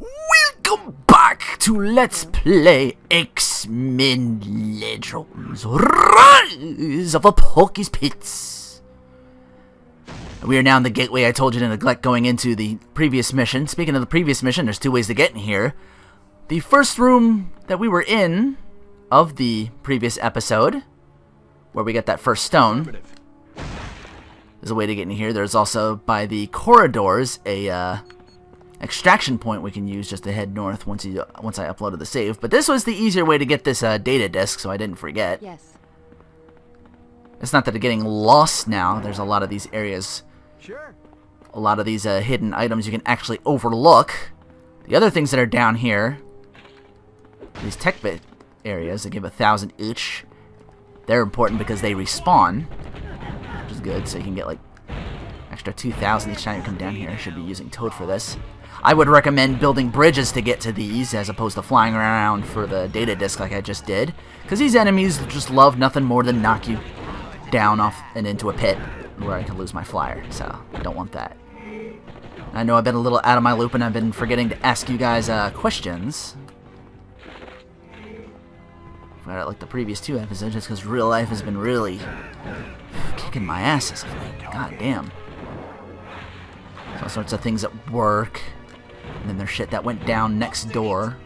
Welcome back to Let's Play X-Men Legends Rise of the Porky's Pits. We are now in the gateway I told you to neglect going into the previous mission. Speaking of the previous mission, there's two ways to get in here. The first room that we were in of the previous episode, where we got that first stone, there's a way to get in here. There's also, by the corridors, a extraction point we can use just to head north once I uploaded the save. But this was the easier way to get this data disk, so I didn't forget. Yes. It's not that I'm getting lost now. There's a lot of these areas, Sure. a lot of these hidden items you can actually overlook. The other things that are down here, these tech bit areas that give 1,000 each, they're important because they respawn, which is good. So you can get like extra 2,000 each time you come down here. Should be using Toad for this. I would recommend building bridges to get to these as opposed to flying around for the data disk like I just did, because these enemies just love nothing more than knock you down off and into a pit where I can lose my flyer, so I don't want that. I know I've been a little out of my loop and I've been forgetting to ask you guys questions. Right, like the previous two episodes, just because real life has been really kicking my ass this week. God damn. All sorts of things at work, and then there's shit that went down next door.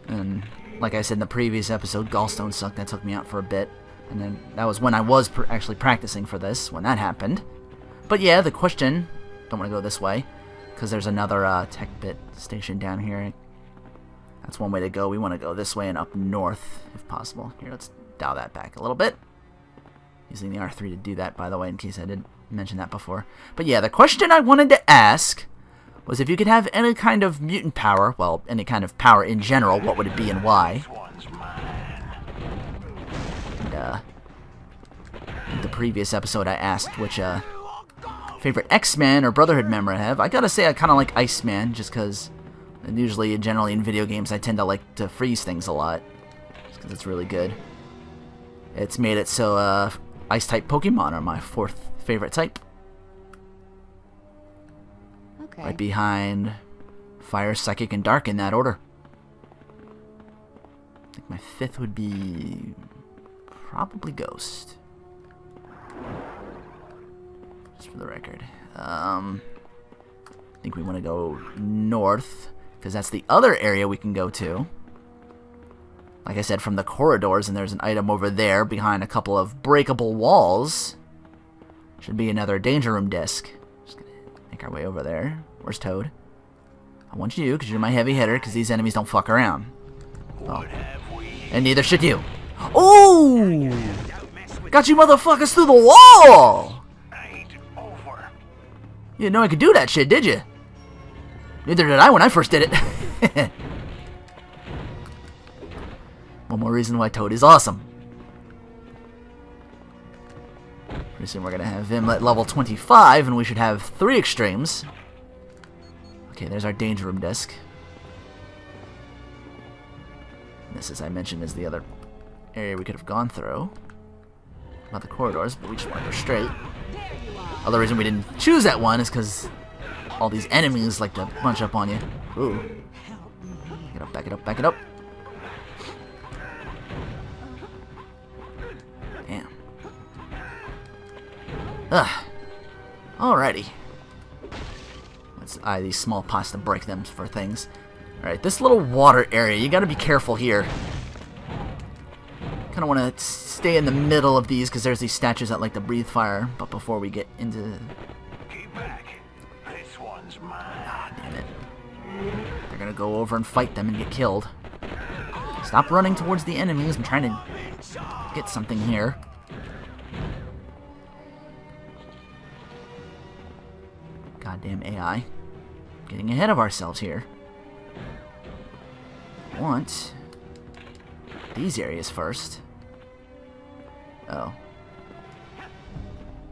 And like I said in the previous episode, gallstone sucked. That took me out for a bit, and then that was when I was actually practicing for this when that happened. But yeah, the question, don't want to go this way because there's another tech bit station down here. That's one way to go. We want to go this way and up north if possible. Here, let's dial that back a little bit. Using the R3 to do that, by the way, in case I didn't mention that before. But yeah, the question I wanted to ask was if you could have any kind of mutant power, well, any kind of power in general, what would it be and why? And, in the previous episode I asked which favorite X-Men or Brotherhood member I have. I gotta say I kind of like Iceman, just because usually, generally in video games, I tend to like to freeze things a lot, just because it's really good. It's made it so Ice-type Pokemon are my fourth favorite type. Okay. Right behind Fire, Psychic, and Dark in that order. I think my fifth would be probably Ghost. Just for the record. I think we want to go north, because that's the other area we can go to. Like I said, from the corridors, and there's an item over there behind a couple of breakable walls. Should be another danger room disc. Just gonna make our way over there. Where's Toad? I want you, because you're my heavy hitter, because these enemies don't fuck around. Oh. And neither should you. Oh! Got you motherfuckers through the wall! You didn't know I could do that shit, did you? Neither did I when I first did it. One more reason why Toad is awesome. Pretty soon we're going to have him at level 25, and we should have 3 extremes. Okay, there's our danger room disc. This, as I mentioned, is the other area we could have gone through. About the corridors, but we just want to go straight. Other reason we didn't choose that one is because all these enemies like to bunch up on you. Ooh. Back it up, back it up, back it up. Damn. Ugh. Alrighty. Let's eye these small pots to break them for things. Alright, this little water area, you gotta be careful here. Kinda wanna stay in the middle of these because there's these statues that like to breathe fire, but before we get into... Keep back. This one's mine. Ah, damn it. They're gonna go over and fight them and get killed. Stop running towards the enemies. I'm trying to get something here. Goddamn AI. Getting ahead of ourselves here. Want these areas first. Oh.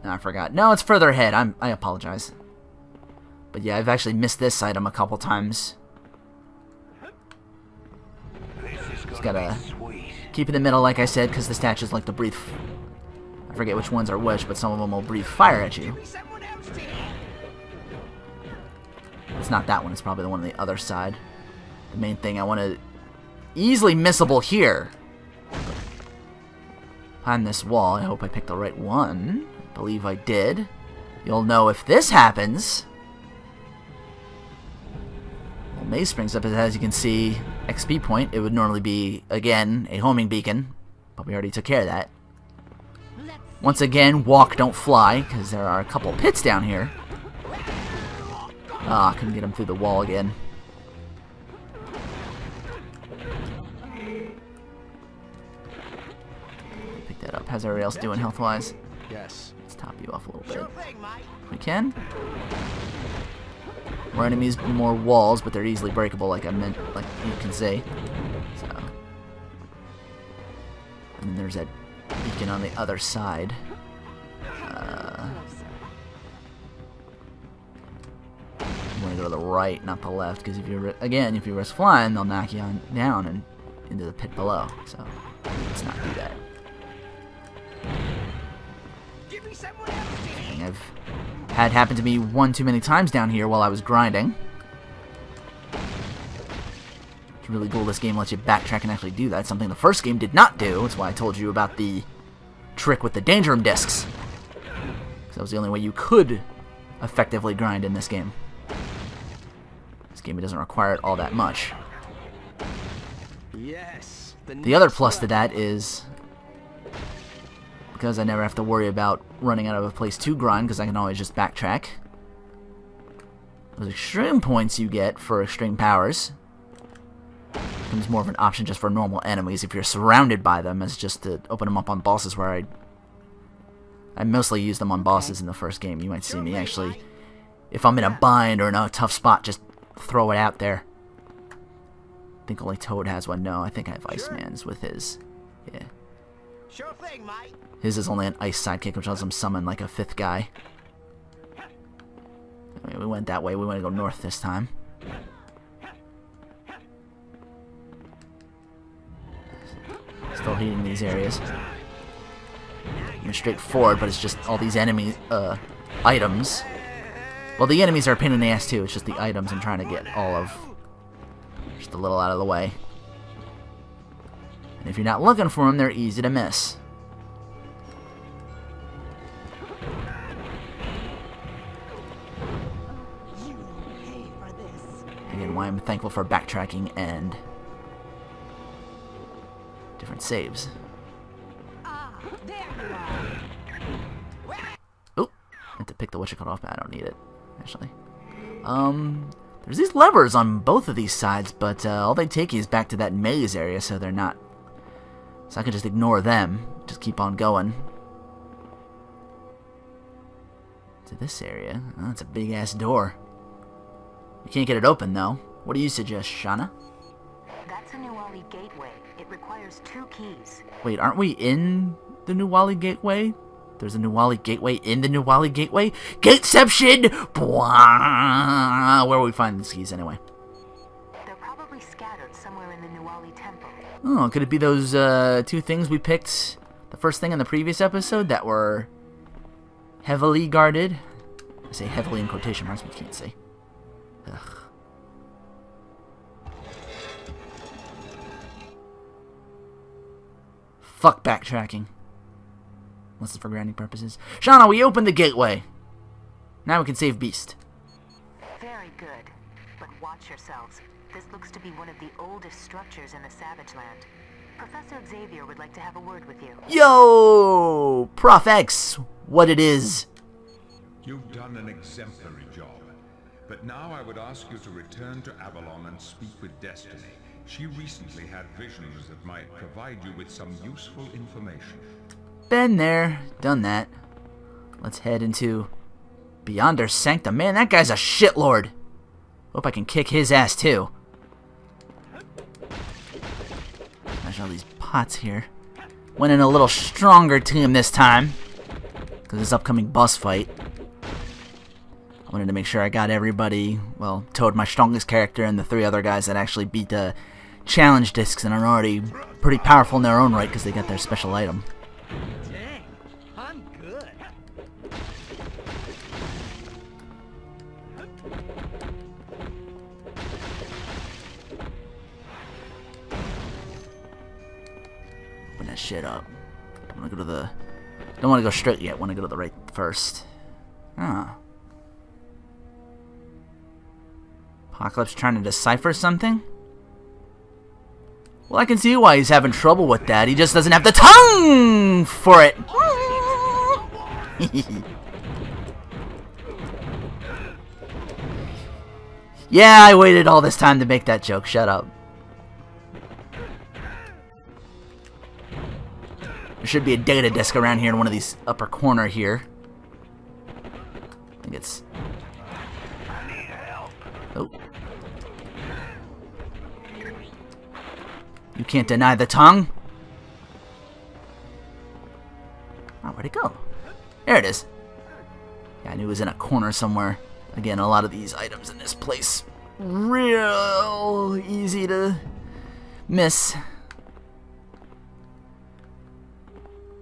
No, I forgot. No, it's further ahead. I apologize. But yeah, I've actually missed this item a couple times. Just gotta keep in the middle, like I said, because the statues like to breathe. I forget which ones are which, but some of them will breathe fire at you. It's not that one, it's probably the one on the other side. The main thing I want to... Easily missable here. Behind this wall, I hope I picked the right one. I believe I did. You'll know if this happens. Well, Maze springs up, as you can see, XP point. It would normally be, again, a homing beacon. But we already took care of that. Once again, walk, don't fly, because there are a couple pits down here. Ah, couldn't get him through the wall again. Pick that up. How's everybody else doing health-wise? Yes. Let's top you off a little bit. We can. More enemies, more walls, but they're easily breakable, like I meant, like you can see. So, and then there's that beacon on the other side. I'm gonna go to the right, not the left, because if you again, if you risk flying, they'll knock you on down and into the pit below. So let's not do that. Thing I've had happen to me one too many times down here while I was grinding. It's really cool. This game lets you backtrack and actually do that. Something the first game did not do. That's why I told you about the trick with the danger room discs. That was the only way you could effectively grind in this game. This game, it doesn't require it all that much. Yes. The other plus to that is because I never have to worry about running out of a place to grind, because I can always just backtrack. Those extreme points you get for extreme powers becomes more of an option just for normal enemies if you're surrounded by them, as just to open them up on bosses, where I mostly use them on bosses in the first game. You might see me actually, if I'm in a bind or in a tough spot, just throw it out there. I think only Toad has one. No, I think I have Iceman's with his. Yeah. Sure thing, mate. His is only an ice sidekick, which lets him summon like a fifth guy. I mean, we went that way. We want to go north this time. Still heating these areas. Straightforward, but it's just all these enemy items. Well, the enemies are a pain in the ass too. It's just the items I'm trying to get all of just a little out of the way. And if you're not looking for them, they're easy to miss. Again, why I'm thankful for backtracking and different saves. Oh, I have to pick the whatchamacallit off, but I don't need it, actually. There's these levers on both of these sides, but all they take you is back to that maze area, so they're not... So I can just ignore them, just keep on going. To this area. Oh, that's a big-ass door. You can't get it open, though. What do you suggest, Shauna? That's a Nuwali gateway. It requires 2 keys. Wait, aren't we in the Nuwali gateway? There's a Nuwali gateway in the Nuwali gateway? Gateception! Blah! Where will we find these keys, anyway? They're probably scattered somewhere in the Nuwali temple. Oh, could it be those 2 things we picked the first thing in the previous episode that were heavily guarded? I say heavily in quotation marks, but you can't see. Ugh. Fuck backtracking. Unless it's for grinding purposes. Shauna, we opened the gateway. Now we can save Beast. Very good. But watch yourselves. This looks to be one of the oldest structures in the Savage Land. Professor Xavier would like to have a word with you. Yo! Prof X, what it is. You've done an exemplary job. But now I would ask you to return to Avalon and speak with Destiny. She recently had visions that might provide you with some useful information. Been there, done that. Let's head into Beyonder Sanctum. Man, that guy's a shitlord. Hope I can kick his ass too. Imagine all these pots here. Went in a little stronger team this time, because this upcoming boss fight. I wanted to make sure I got everybody, well, Toad, my strongest character, and the 3 other guys that actually beat the challenge discs and are already pretty powerful in their own right because they got their special item. Dang, I'm good. shit up. I want to go to the... Don't want to go straight yet. I want to go to the right first. Ah. Apocalypse trying to decipher something? Well, I can see why he's having trouble with that. He just doesn't have the tongue for it. Yeah, I waited all this time to make that joke. Shut up. There should be a data disk around here in one of these upper corner here. I think it's... Oh. You can't deny the tongue. Oh, where'd it go? There it is. Yeah, I knew it was in a corner somewhere. Again, a lot of these items in this place real easy to miss.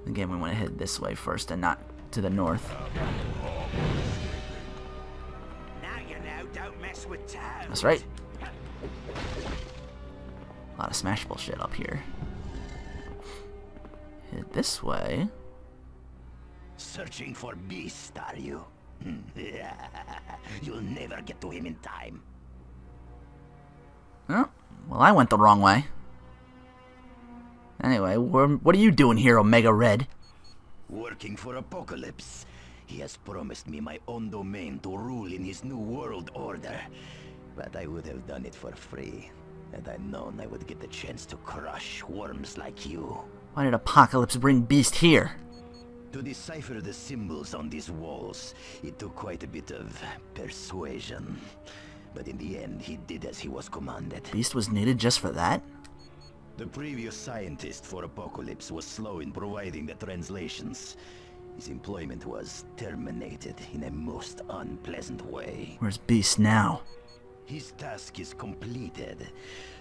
Again, we want to head this way first and not to the north. Now you know, don't mess with town. That's right. A lot of smashable shit up here. Head this way. Searching for Beast, are you? You'll never get to him in time. Oh, well, I went the wrong way. Anyway, what are you doing here, Omega Red? Working for Apocalypse. He has promised me my own domain to rule in his new world order. But I would have done it for free. Had I known I would get the chance to crush worms like you. Why did Apocalypse bring Beast here? To decipher the symbols on these walls, it took quite a bit of persuasion. But in the end, he did as he was commanded. Beast was needed just for that? The previous scientist for Apocalypse was slow in providing the translations. His employment was terminated in a most unpleasant way. Where's Beast now? His task is completed,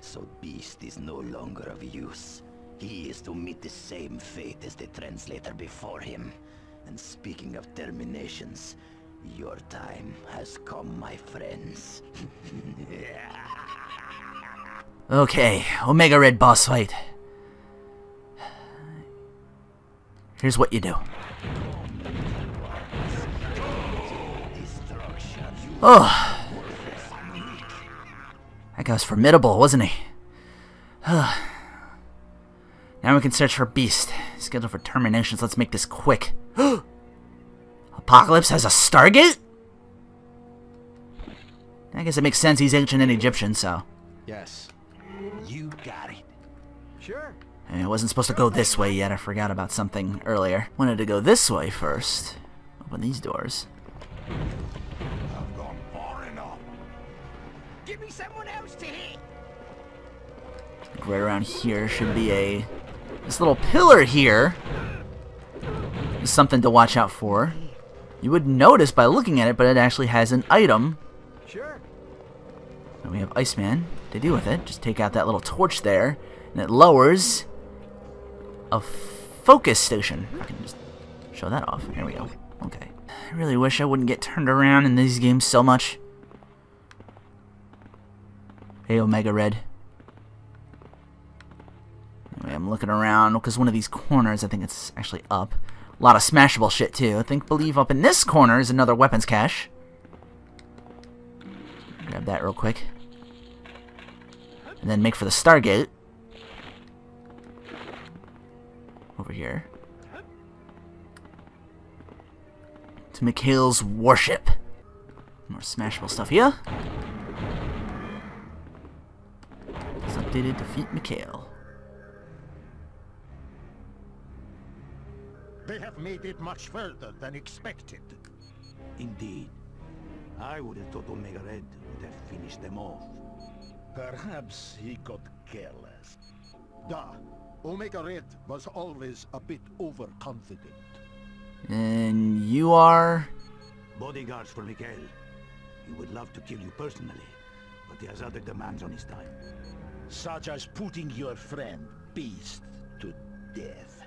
so Beast is no longer of use. He is to meet the same fate as the translator before him. And speaking of terminations, your time has come, my friends. Okay, Omega Red boss fight. Here's what you do. Oh, that guy was formidable, wasn't he? Now we can search for Beast. Scheduled for terminations. Let's make this quick. Apocalypse has a Stargate? I guess it makes sense. He's ancient and Egyptian, so. Yes, you got it. Sure. I wasn't supposed to go this way yet. I forgot about something earlier. Wanted to go this way first. Open these doors. I've gone far enough. Give me someone else to hit. Right around here should be this little pillar here is something to watch out for. You would notice by looking at it, but it actually has an item. Sure. And we have Iceman to deal with it. Just take out that little torch there, and it lowers a focus station. I can just show that off. There we go. Okay. I really wish I wouldn't get turned around in these games so much. Hey, Omega Red. Anyway, I'm looking around because one of these corners, I think it's actually up. A lot of smashable shit too. Believe up in this corner is another weapons cache. Grab that real quick. And then make for the Stargate. Over here. To Mikhail's warship. More smashable stuff here. It's updated. Defeat Mikhail. They have made it much further than expected. Indeed. I would have thought Omega Red would have finished them off. Perhaps he got careless. Omega Red was always a bit overconfident. And you are? Bodyguards for Mikhail. He would love to kill you personally, but he has other demands on his time. Such as putting your friend Beast to death.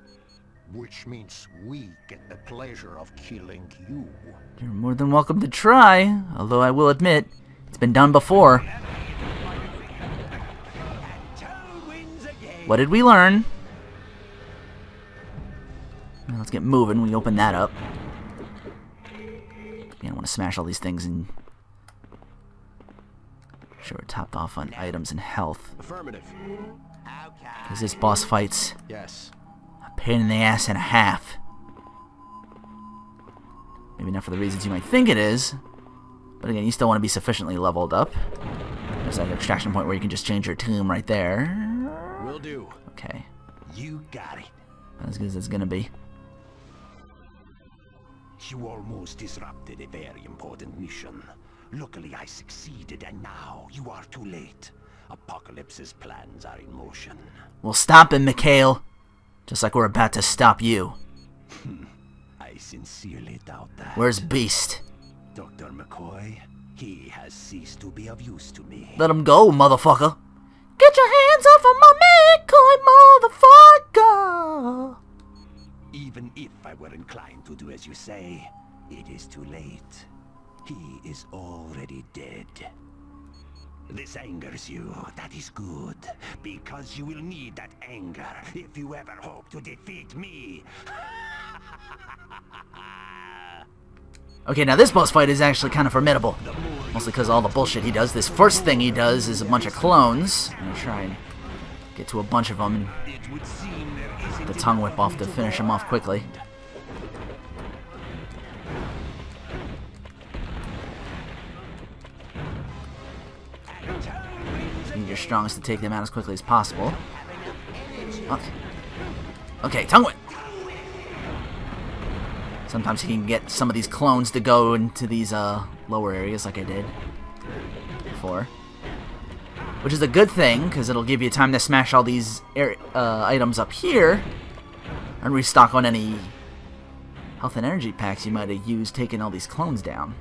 Which means we get the pleasure of killing you. You're more than welcome to try, although I will admit, it's been done before. What did we learn? let's get moving. We open that up. Again, I want to smash all these things and... Sure, we're topped off on items and health. Affirmative. Because this boss fight's Yes. a pain in the ass and a half. Maybe not for the reasons you might think it is. But again, you still want to be sufficiently leveled up. There's that extraction point where you can just change your tomb right there. Will do. Okay. You got it. As good as it's gonna be. You almost disrupted a very important mission. Luckily, I succeeded, and now you are too late. Apocalypse's plans are in motion. We'll stop him, Mikhail. Just like we're about to stop you. I sincerely doubt that. Where's Beast? Dr. McCoy? He has ceased to be of use to me. Let him go, motherfucker. Get your hands off of my McCoy, motherfucker. Even if I were inclined to do as you say, it is too late. He is already dead. This angers you. That is good, because you will need that anger if you ever hope to defeat me. Okay, now this boss fight is actually kind of formidable. Mostly because all the bullshit he does. This first thing he does is a bunch of clones. I'm gonna try and get to a bunch of them and get the tongue whip off to finish him off quickly. Need your strongest to take them out as quickly as possible. Okay, tongue whip! Sometimes he can get some of these clones to go into these lower areas like I did before. Which is a good thing, because it'll give you time to smash all these items up here and restock on any health and energy packs you might have used taking all these clones down.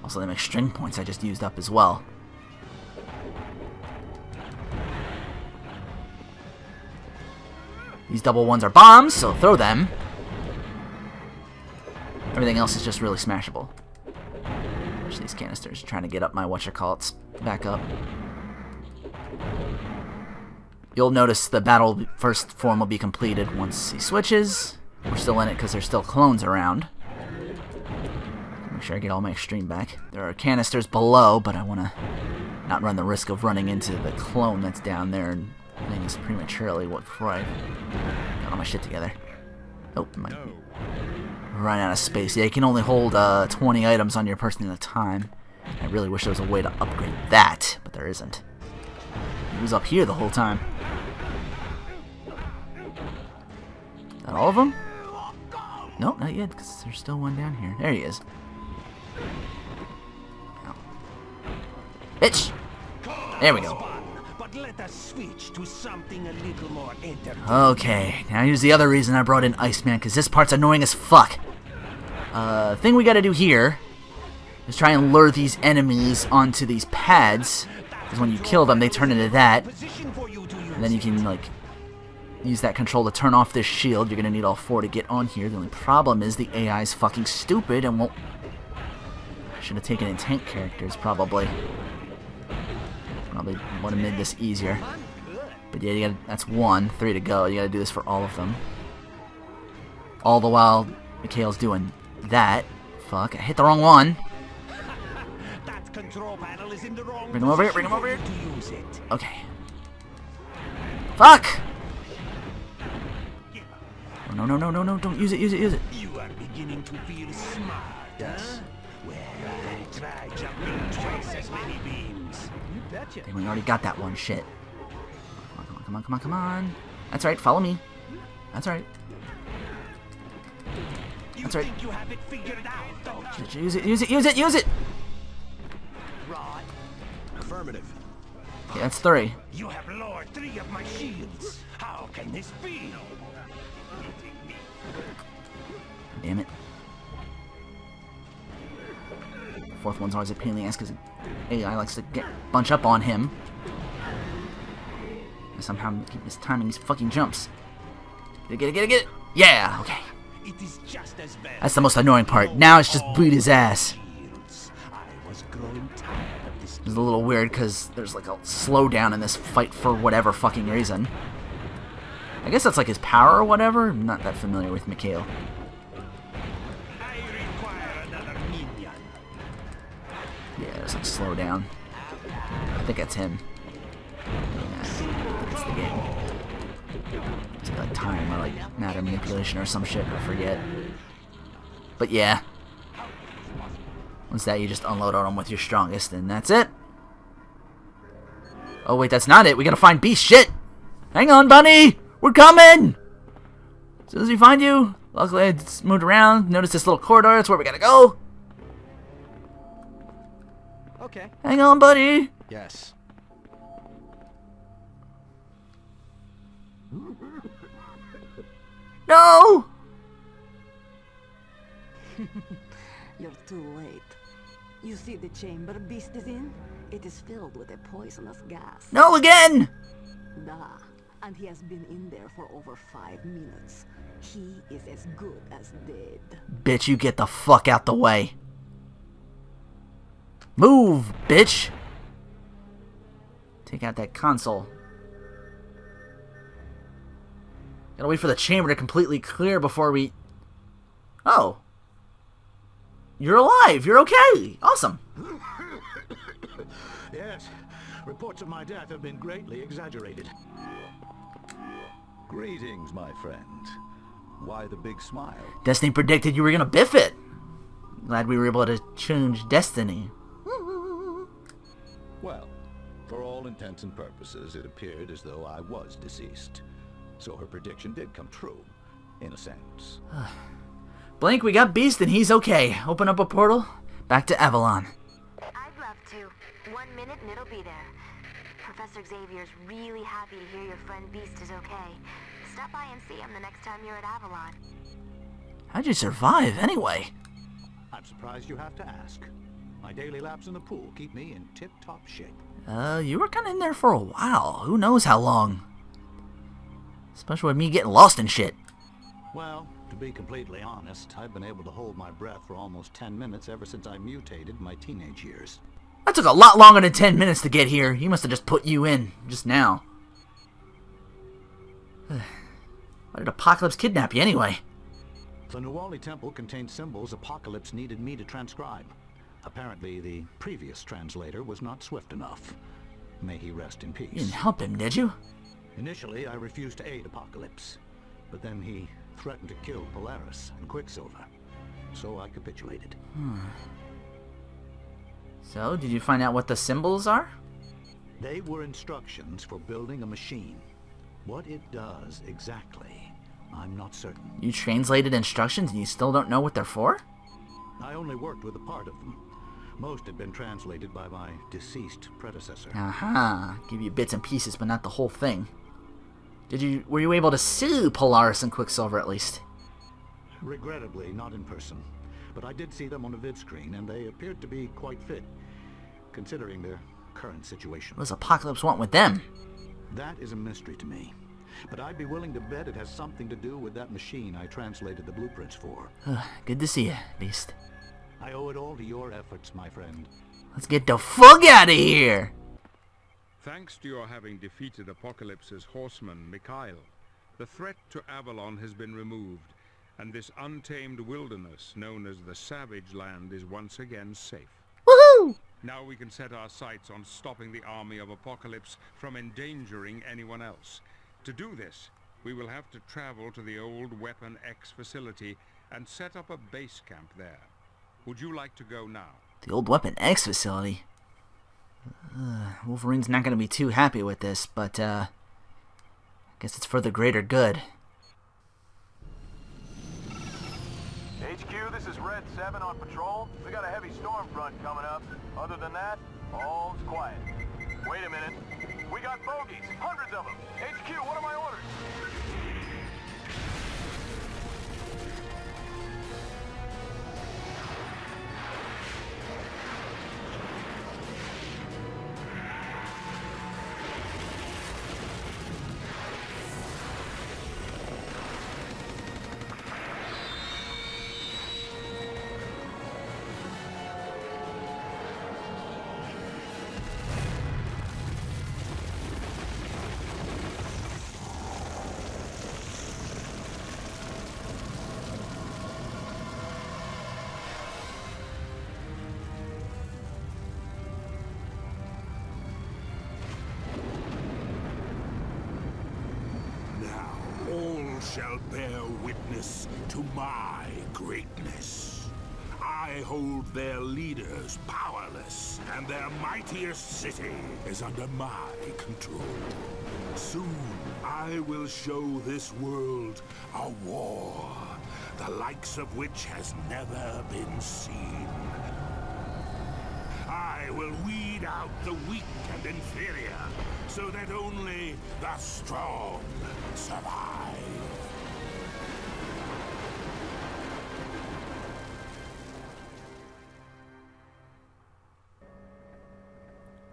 Also, them extreme points I just used up as well. These double ones are bombs, so throw them. Everything else is just really smashable. Push these canisters, trying to get up my whatchamacallits back up. You'll notice the battle first form will be completed once he switches. We're still in it because there's still clones around. Make sure I get all my extreme back. There are canisters below, but I want to not run the risk of running into the clone that's down there and doing this prematurely before I got all my shit together. Oh, my. Run out of space. Yeah, you can only hold 20 items on your person at a time. I really wish there was a way to upgrade that, but there isn't. He was up here the whole time. Is that all of them? Nope, not yet, because there's still one down here. There he is. Ow. Bitch! There we go. But let us switch to something a little more entertaining. Okay, now here's the other reason I brought in Iceman, because this part's annoying as fuck. Thing we gotta do here is try and lure these enemies onto these pads, because when you kill them, they turn into that. And then you can, like, use that control to turn off this shield. You're gonna need all 4 to get on here. The only problem is the AI is fucking stupid and won't... I should have taken in tank characters, probably. Probably would have made this easier. But yeah, you gotta, that's 1, 3 to go. You gotta do this for all of them. All the while, Mikhail's doing that. Fuck, I hit the wrong one. That control panel is in the wrong Bring him over here, bring him over here. to use it. Okay. Fuck! Oh, no, no, no, no, no, don't use it, use it, use it. You are beginning to feel smart, huh? Well, try jumping twice as many beams. You betcha. Dang, we already got that one, shit. Come on, come on, come on, come on. That's right, follow me. That's right. That's right. You think you have it figured out, don't you? Use it, use it, use it, use it! Right. Affirmative. Okay, that's 3. You have lowered 3 of my shields. How can this be? Damn it. 4th one's always a pain in the ass because AI likes to bunch up on him. And somehow keep his timing these fucking jumps. Get it, get it, get it! Yeah, okay. It is just as bad. That's the most annoying part. Now it's just beat his ass. I was growing tired of this. It's a little weird because there's like a slowdown in this fight for whatever fucking reason. I guess that's like his power or whatever. I'm not that familiar with Mikhail. I require another minion. Yeah, just like slow down. I think that's him. Yeah, that's the game. It's like time or like matter manipulation or some shit. I forget. But yeah. Once that, you just unload on them with your strongest, and that's it. Oh wait, that's not it. We gotta find Beast. Shit! Hang on, bunny! We're coming! As soon as we find you, luckily I just moved around. Notice this little corridor. That's where we gotta go. Okay. Hang on, buddy. Yes. No! You're too late. You see the chamber Beast is in? It is filled with a poisonous gas. No again! Da. And he has been in there for over 5 minutes. He is as good as dead. Bitch, you get the fuck out the way. Move, bitch! Take out that console. Gotta wait for the chamber to completely clear before we... Oh. You're alive. You're okay. Awesome. Yes, reports of my death have been greatly exaggerated. Greetings, my friend. Why the big smile? Destiny predicted you were gonna biff it. Glad we were able to change Destiny. Well, for all intents and purposes, it appeared as though I was deceased. So her prediction did come true, in a sense. Blink, we got Beast and he's okay. Open up a portal. Back to Avalon. I'd love to. 1 minute and it'll be there. Professor Xavier's really happy to hear your friend Beast is okay. Stop by and see him the next time you're at Avalon. How'd you survive, anyway? I'm surprised you have to ask. My daily laps in the pool keep me in tip-top shape. You were kinda in there for a while. Who knows how long? Especially with me getting lost and shit. Well, to be completely honest, I've been able to hold my breath for almost 10 minutes ever since I mutated in my teenage years. That took a lot longer than 10 minutes to get here. He must have just put you in, just now. Why did Apocalypse kidnap you anyway? The Nuwali Temple contained symbols Apocalypse needed me to transcribe. Apparently, the previous translator was not swift enough. May he rest in peace. You didn't help him, did you? Initially, I refused to aid Apocalypse, but then he threatened to kill Polaris and Quicksilver, so I capitulated. So, did you find out what the symbols are? They were instructions for building a machine. What it does exactly, I'm not certain. You translated instructions and you still don't know what they're for? I only worked with a part of them. Most had been translated by my deceased predecessor. Aha. Give you bits and pieces, but not the whole thing. Were you able to sue Polaris and Quicksilver at least? Regrettably, not in person. But I did see them on a vid screen, and they appeared to be quite fit, considering their current situation. What does Apocalypse want with them? That is a mystery to me. But I'd be willing to bet it has something to do with that machine I translated the blueprints for. Good to see you, Beast. I owe it all to your efforts, my friend. Let's get the fuck out of here! Thanks to your having defeated Apocalypse's horseman, Mikhail, the threat to Avalon has been removed, and this untamed wilderness known as the Savage Land is once again safe. Woohoo! Now we can set our sights on stopping the army of Apocalypse from endangering anyone else. To do this, we will have to travel to the old Weapon X facility and set up a base camp there. Would you like to go now? The old Weapon X facility? Wolverine's not going to be too happy with this, but I guess it's for the greater good. HQ, this is Red 7 on patrol. We got a heavy storm front coming up. Other than that, all's quiet. Wait a minute. We got bogeys, hundreds of them. HQ, what are my orders? bear witness to my greatness. I hold their leaders powerless, and their mightiest city is under my control. Soon, I will show this world a war, the likes of which has never been seen. I will weed out the weak and inferior, so that only the strong survive.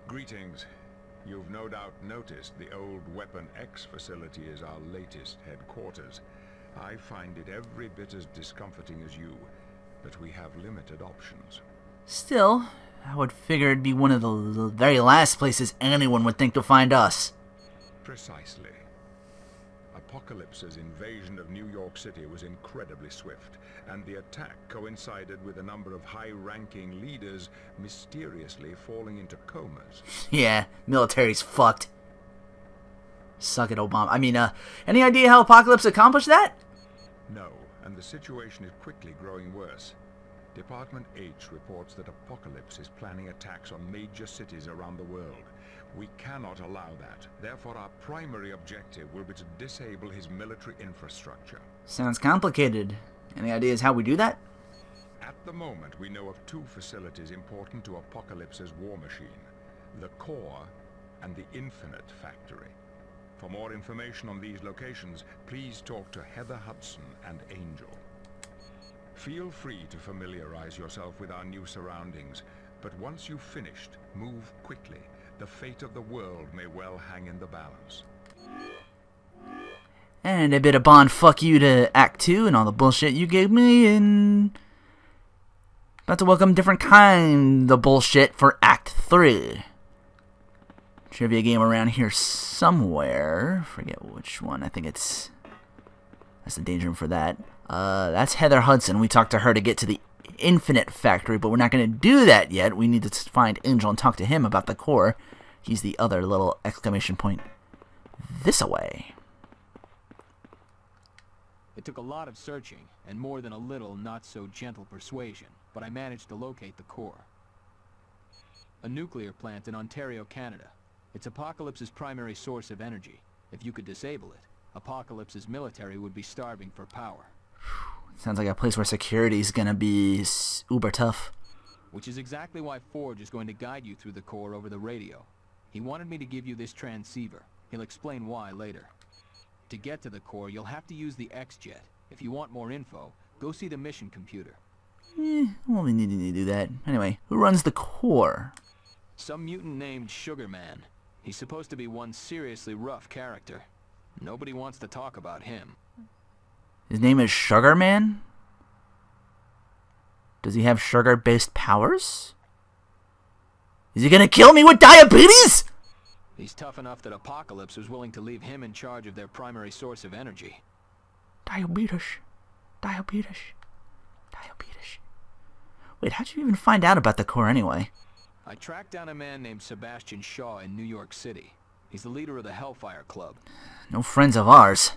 Greetings. You've no doubt noticed the old Weapon X facility is our latest headquarters. I find it every bit as discomforting as you, but we have limited options. Still, I would figure it'd be one of the very last places anyone would think to find us. Precisely. Apocalypse's invasion of New York City was incredibly swift, and the attack coincided with a number of high-ranking leaders mysteriously falling into comas. Yeah, military's fucked. Suck it, Obama. I mean, any idea how Apocalypse accomplished that? No, and the situation is quickly growing worse. Department H reports that Apocalypse is planning attacks on major cities around the world. We cannot allow that. Therefore, our primary objective will be to disable his military infrastructure. Sounds complicated. Any ideas how we do that? At the moment, we know of two facilities important to Apocalypse's war machine: the Core and the Infinite Factory. For more information on these locations, please talk to Heather Hudson and Angel. Feel free to familiarize yourself with our new surroundings, but once you've finished, move quickly. The fate of the world may well hang in the balance. And a bit of Bond fuck you to Act 2 and all the bullshit you gave me, and about to welcome different kind of bullshit for Act 3. Trivia game around here somewhere. Forget which one. I think it's... That's the danger room for that. That's Heather Hudson. We talked to her to get to the Infinite Factory, but we're not going to do that yet. We need to find Angel and talk to him about the core. He's the other little exclamation point this-a-way. It took a lot of searching, and more than a little not-so-gentle persuasion, but I managed to locate the core. A nuclear plant in Ontario, Canada. It's Apocalypse's primary source of energy. If you could disable it, Apocalypse's military would be starving for power. Sounds like a place where security's gonna be uber tough. Which is exactly why Forge is going to guide you through the core over the radio. He wanted me to give you this transceiver. He'll explain why later. To get to the core, you'll have to use the X-Jet. If you want more info, go see the mission computer. Well, we need to do that. Anyway, who runs the core? Some mutant named Sugar Man. He's supposed to be one seriously rough character. Nobody wants to talk about him. His name is Sugar Man? Does he have sugar-based powers? Is he gonna kill me with diabetes? He's tough enough that Apocalypse was willing to leave him in charge of their primary source of energy. Diabetes. Diabetes. Diabetes. Wait, how'd you even find out about the core anyway? I tracked down a man named Sebastian Shaw in New York City. He's the leader of the Hellfire Club. No friends of ours.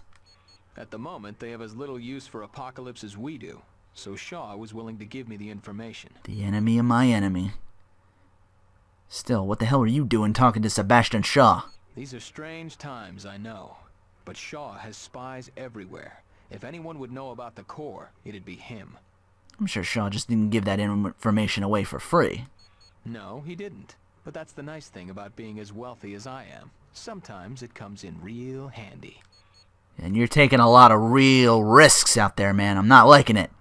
At the moment, they have as little use for Apocalypse as we do, so Shaw was willing to give me the information. The enemy of my enemy. Still, what the hell are you doing talking to Sebastian Shaw? These are strange times, I know. But Shaw has spies everywhere. If anyone would know about the core, it'd be him. I'm sure Shaw just didn't give that information away for free. No, he didn't. But that's the nice thing about being as wealthy as I am. Sometimes it comes in real handy. And you're taking a lot of real risks out there, man. I'm not liking it.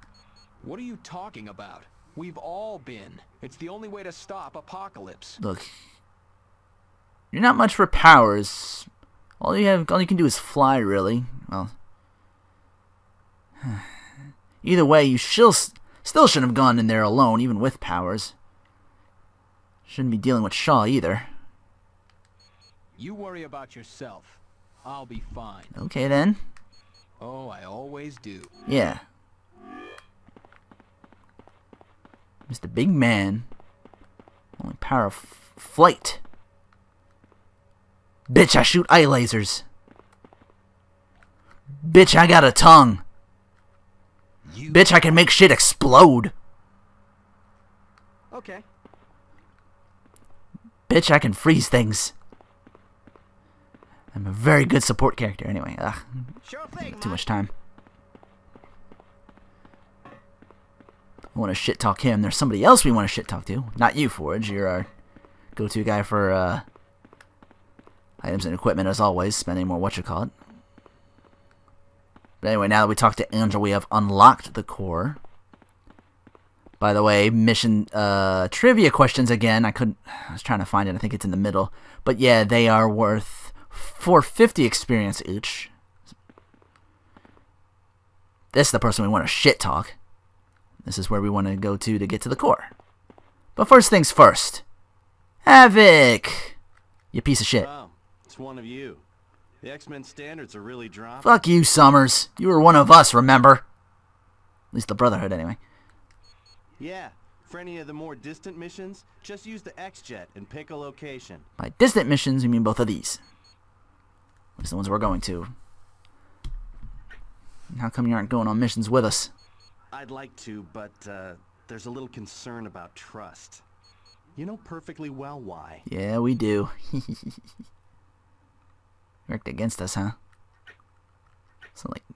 What are you talking about? We've all been. It's the only way to stop Apocalypse. Look, you're not much for powers. All you can do is fly, really. Well, either way, you still shouldn't have gone in there alone, even with powers. Shouldn't be dealing with Shaw either. You worry about yourself. I'll be fine. Okay, then. Oh, I always do. Yeah. Mr. Big Man. Only power of flight. Bitch, I shoot eye lasers. Bitch, I got a tongue. Bitch, I can make shit explode. Okay. Bitch, I can freeze things. I'm a very good support character anyway. Ugh, Sure thing, too much time. I want to shit talk him. There's somebody else we want to shit talk to. Not you, Forge. You're our go-to guy for items and equipment as always. Spending more whatchamacallit. But anyway, now that we talked to Angel, we have unlocked the core. By the way, mission trivia questions again. I was trying to find it. I think it's in the middle. But yeah, they are worth 450 experience each. This is the person we want to shit talk. This is where we want to go to get to the core. But first things first. Havoc! You piece of shit. Oh, it's one of you. The X-Men standards are really dropping. Fuck you, Summers. You were one of us, remember? At least the Brotherhood, anyway. Yeah, for any of the more distant missions, just use the X-Jet and pick a location. By distant missions, you mean both of these. At least the ones we're going to. How come you aren't going on missions with us? I'd like to, but there's a little concern about trust. You know perfectly well why. Yeah, we do. Worked against us, huh? So, like, I'm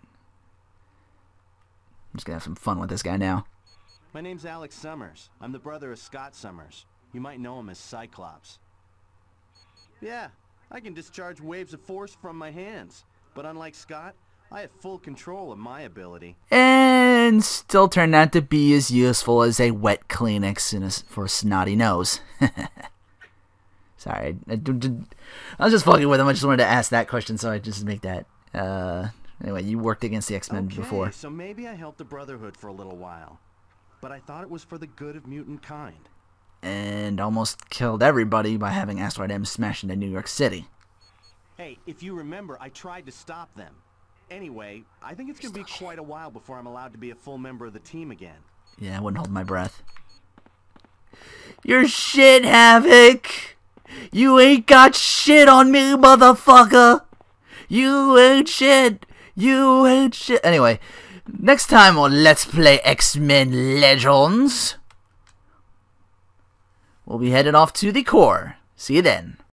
just gonna have some fun with this guy now. My name's Alex Summers. I'm the brother of Scott Summers. You might know him as Cyclops. Yeah, I can discharge waves of force from my hands. But unlike Scott, I have full control of my ability. And still turned out to be as useful as a wet Kleenex for a snotty nose. Sorry, I was just fucking with him. I just wanted to ask that question, so I just make that. Anyway, you worked against the X-Men before. So maybe I helped the Brotherhood for a little while. But I thought it was for the good of mutant kind. And almost killed everybody by having Asteroid M smash into New York City. Hey, if you remember, I tried to stop them. Anyway, I think it's going to be quite a while before I'm allowed to be a full member of the team again. Yeah, I wouldn't hold my breath. You're shit, Havoc! You ain't got shit on me, motherfucker! You ain't shit! You ain't shit! Anyway, next time on Let's Play X-Men Legends, we'll be headed off to the core. See you then.